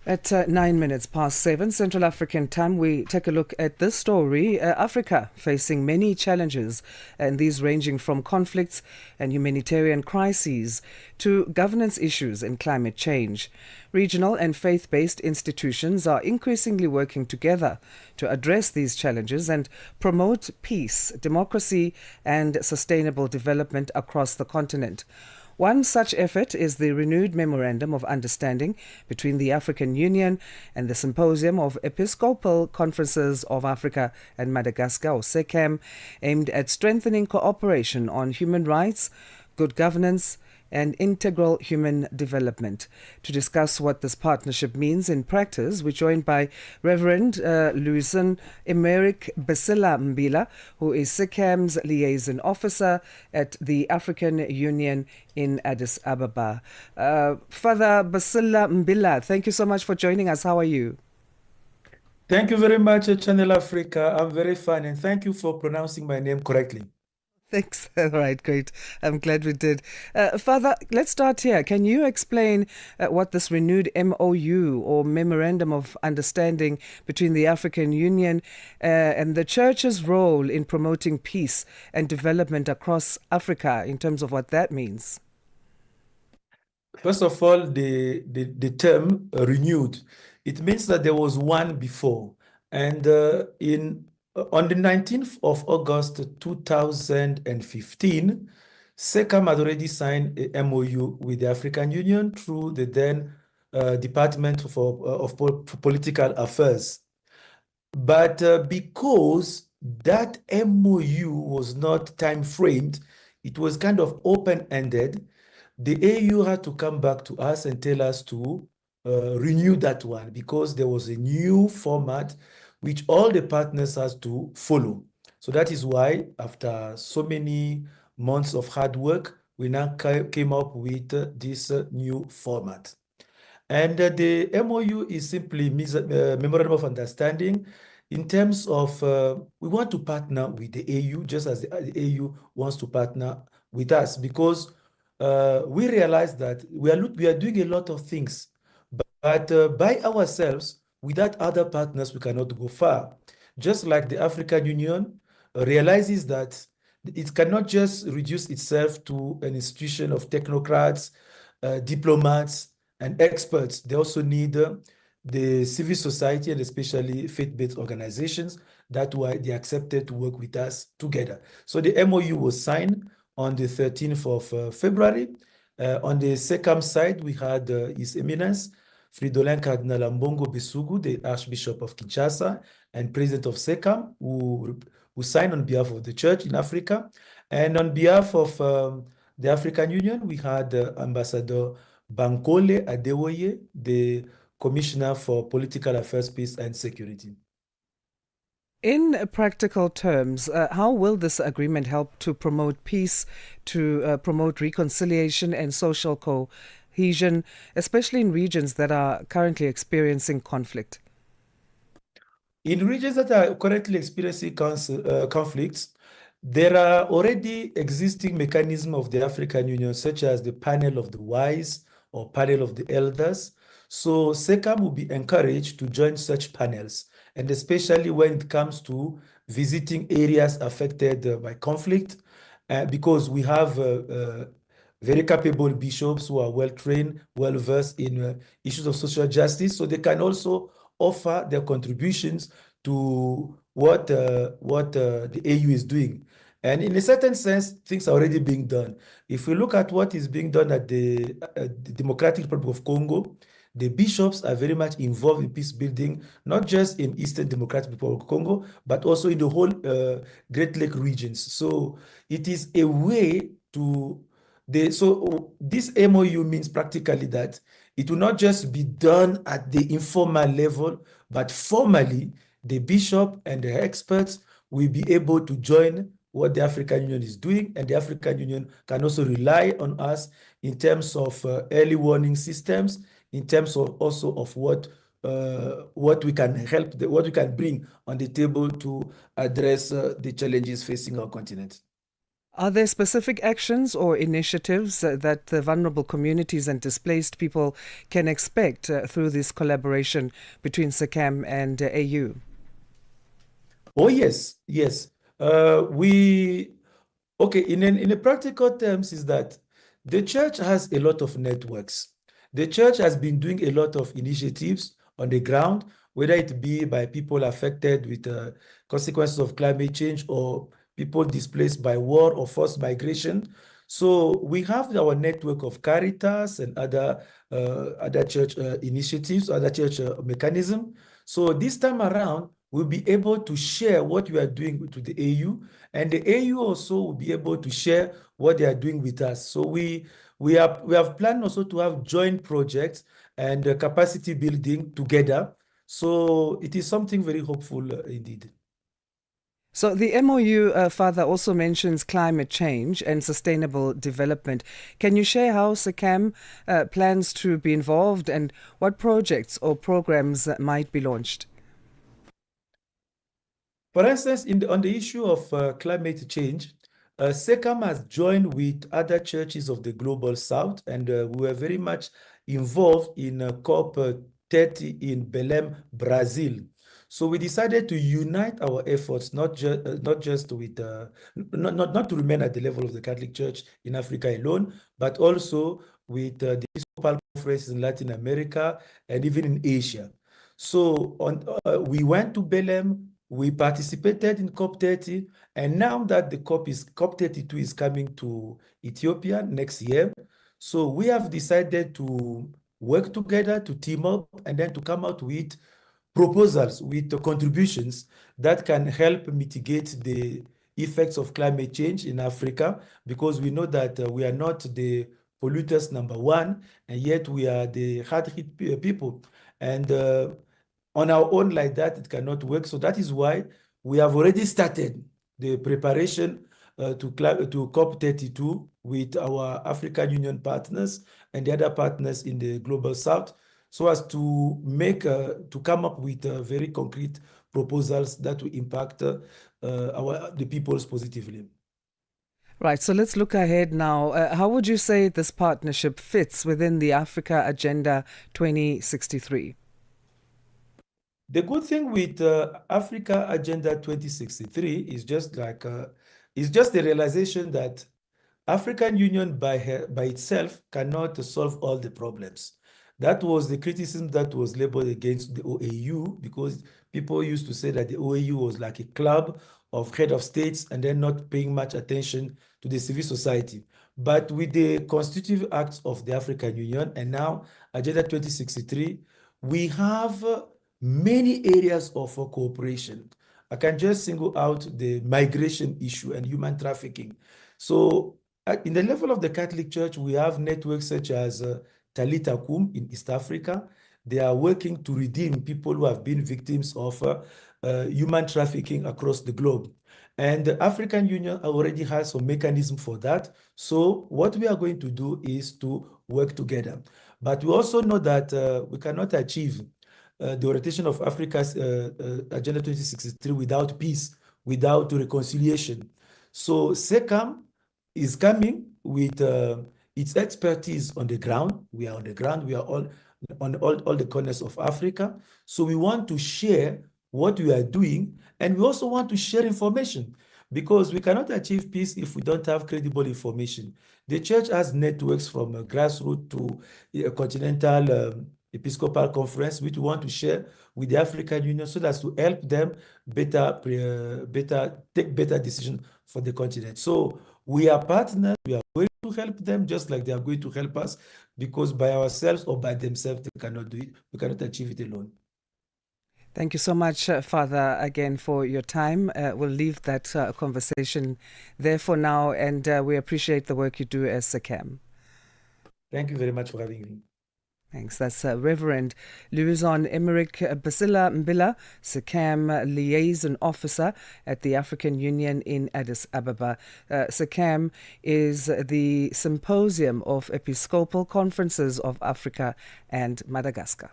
At 9 minutes past 7 Central African time, we take a look at this story. Africa facing many challenges, and these ranging from conflicts and humanitarian crises to governance issues and climate change. Regional and faith-based institutions are increasingly working together to address these challenges and promote peace, democracy, and sustainable development across the continent. One such effort is the renewed Memorandum of Understanding between the African Union and the Symposium of Episcopal Conferences of Africa and Madagascar, or SECAM, aimed at strengthening cooperation on human rights, good governance, and integral human development. To discuss what this partnership means in practice, we're joined by Reverend Louison, Emerick Bissila Mbila, who is SECAM's Liaison Officer at the African Union in Addis Ababa. Father Bissila Mbila, thank you so much for joining us. How are you? Thank you very much, Channel Africa. I'm very fine, and thank you for pronouncing my name correctly. Thanks. All right, great. I'm glad we did. Father, let's start here. Can you explain what this renewed MOU or Memorandum of Understanding between the African Union and the Church's role in promoting peace and development across Africa in terms of what that means? First of all, the term renewed, it means that there was one before. And on the 19th of August 2015, SECAM had already signed a MOU with the African Union through the then Department of Political Affairs. But because that MOU was not time-framed, it was kind of open-ended, the AU had to come back to us and tell us to renew that one because there was a new format which all the partners has to follow. So that is why, after so many months of hard work, we now came up with this new format. And the MOU is simply Memorandum of Understanding in terms of we want to partner with the AU just as the AU wants to partner with us because we realize that we are doing a lot of things, but by ourselves, without other partners, we cannot go far. Just like the African Union realizes that it cannot just reduce itself to an institution of technocrats, diplomats, and experts. They also need the civil society and especially faith-based organizations. That's why they accepted to work with us together. So the MOU was signed on the 13th of February. On the SECAM side, we had His Eminence, Fridolin Cardinal Ambongo Besugu, the Archbishop of Kinshasa and President of SECAM, who signed on behalf of the Church in Africa. And on behalf of the African Union, we had Ambassador Bankole Adewoye, the Commissioner for Political Affairs, Peace and Security. In practical terms, how will this agreement help to promote peace, to promote reconciliation and social cohesion, especially in regions that are currently experiencing conflict? In regions that are currently experiencing conflicts, there are already existing mechanisms of the African Union, such as the Panel of the Wise or Panel of the Elders. So SECAM will be encouraged to join such panels, and especially when it comes to visiting areas affected by conflict, because we have very capable bishops who are well-trained, well-versed in issues of social justice, so they can also offer their contributions to what the AU is doing. And in a certain sense, things are already being done. If we look at what is being done at the Democratic Republic of Congo, the bishops are very much involved in peace building, not just in Eastern Democratic Republic of Congo, but also in the whole Great Lake regions. So it is a way to so this MOU means practically that it will not just be done at the informal level, but formally, the bishop and the experts will be able to join what the African Union is doing, and the African Union can also rely on us in terms of early warning systems, in terms of also of what we can help, what we can bring on the table to address the challenges facing our continent. Are there specific actions or initiatives that the vulnerable communities and displaced people can expect through this collaboration between SECAM and AU? Oh, yes, yes. Okay, in a practical terms is that the church has a lot of networks. The church has been doing a lot of initiatives on the ground, whether it be by people affected with consequences of climate change or people displaced by war or forced migration. So we have our network of Caritas and other church initiatives, other church mechanism. So this time around, we'll be able to share what we are doing to the AU, and the AU also will be able to share what they are doing with us. So we have planned also to have joint projects and capacity building together. So it is something very hopeful indeed. So the MOU, Father, also mentions climate change and sustainable development. Can you share how SECAM plans to be involved and what projects or programs might be launched? For instance, on the issue of climate change, SECAM has joined with other churches of the Global South, and we were very much involved in COP 30 in Belém, Brazil. So we decided to unite our efforts, not just with not to remain at the level of the Catholic Church in Africa alone, but also with the Episcopal conferences in Latin America and even in Asia. So we went to Belém. We participated in COP 30, and now that the COP 32 is coming to Ethiopia next year, so we have decided to work together, to team up, and then to come out with proposals, with the contributions that can help mitigate the effects of climate change in Africa, because we know that we are not the polluters number one, and yet we are the hard-hit people. And on our own like that, it cannot work. So that is why we have already started the preparation to COP 32 with our African Union partners and the other partners in the Global South, so as to come up with very concrete proposals that will impact the peoples positively. Right, so let's look ahead now. How would you say this partnership fits within the Africa Agenda 2063? The good thing with Africa Agenda 2063 is just the realization that African Union by itself cannot solve all the problems. That was the criticism that was labeled against the OAU, because people used to say that the OAU was like a club of head of states and then not paying much attention to the civil society. But with the constitutive acts of the African Union and now Agenda 2063, we have many areas of cooperation. I can just single out the migration issue and human trafficking. So in the level of the Catholic Church, we have networks such as Talita Kum in East Africa. They are working to redeem people who have been victims of human trafficking across the globe. And the African Union already has some mechanism for that. So what we are going to do is to work together. But we also know that we cannot achieve the orientation of Africa's Agenda 2063 without peace, without reconciliation. So SECAM is coming with its expertise on the ground. We are on the ground. We are on all the corners of Africa. So we want to share what we are doing, and we also want to share information, because we cannot achieve peace if we don't have credible information. The church has networks from grassroots to a continental Episcopal conference, which we want to share with the African Union so that to help them take better decisions for the continent. So we are partners. We are going to help them just like they are going to help us, because by ourselves or by themselves, they cannot do it. We cannot achieve it alone. Thank you so much, Father, again for your time. We'll leave that conversation there for now, and we appreciate the work you do as SECAM. Thank you very much for having me. Thanks. That's Reverend Louison Emerick Bissila Mbila, SECAM Liaison Officer at the African Union in Addis Ababa. SECAM is the Symposium of Episcopal Conferences of Africa and Madagascar.